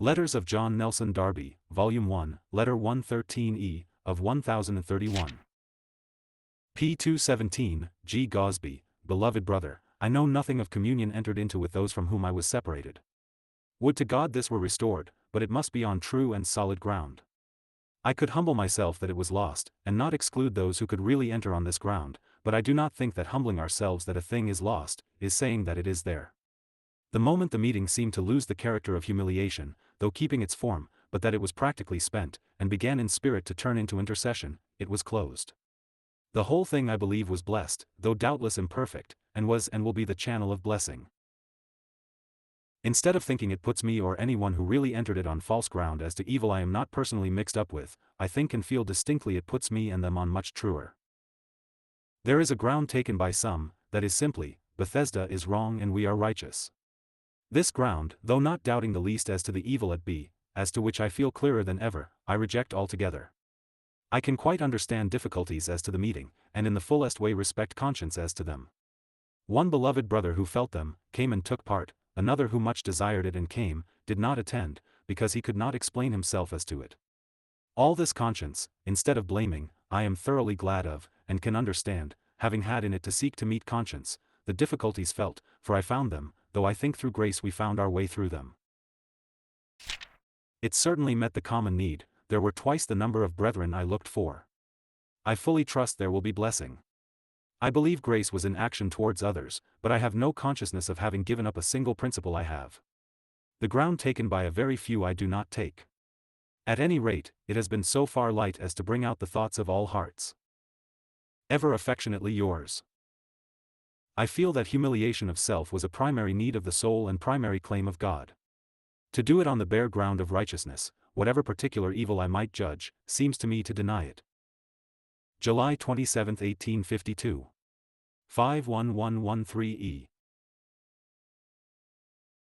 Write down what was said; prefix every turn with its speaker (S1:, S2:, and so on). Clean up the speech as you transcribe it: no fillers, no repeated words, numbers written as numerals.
S1: Letters of John Nelson Darby, Volume 1, Letter 113E, of 1031. p. 217, G. Gosby, Beloved Brother, I know nothing of communion entered into with those from whom I was separated. Would to God this were restored, but it must be on true and solid ground. I could humble myself that it was lost, and not exclude those who could really enter on this ground, but I do not think that humbling ourselves that a thing is lost, is saying that it is there. The moment the meeting seemed to lose the character of humiliation, though keeping its form, but that it was practically spent, and began in spirit to turn into intercession, it was closed. The whole thing I believe was blessed, though doubtless imperfect, and was and will be the channel of blessing. Instead of thinking it puts me or anyone who really entered it on false ground as to evil I am not personally mixed up with, I think and feel distinctly it puts me and them on much truer. There is a ground taken by some, that is simply, Bethesda is wrong and we are righteous. This ground, though not doubting the least as to the evil it be, as to which I feel clearer than ever, I reject altogether. I can quite understand difficulties as to the meeting, and in the fullest way respect conscience as to them. One beloved brother who felt them, came and took part, another who much desired it and came, did not attend, because he could not explain himself as to it. All this conscience, instead of blaming, I am thoroughly glad of, and can understand, having had in it to seek to meet conscience, the difficulties felt, for I found them, though I think through grace we found our way through them. It certainly met the common need, there were twice the number of brethren I looked for. I fully trust there will be blessing. I believe grace was in action towards others, but I have no consciousness of having given up a single principle I have. The ground taken by a very few I do not take. At any rate, it has been so far light as to bring out the thoughts of all hearts. Ever affectionately yours. I feel that humiliation of self was a primary need of the soul and primary claim of God. To do it on the bare ground of righteousness, whatever particular evil I might judge, seems to me to deny it. July 27, 1852. 51113E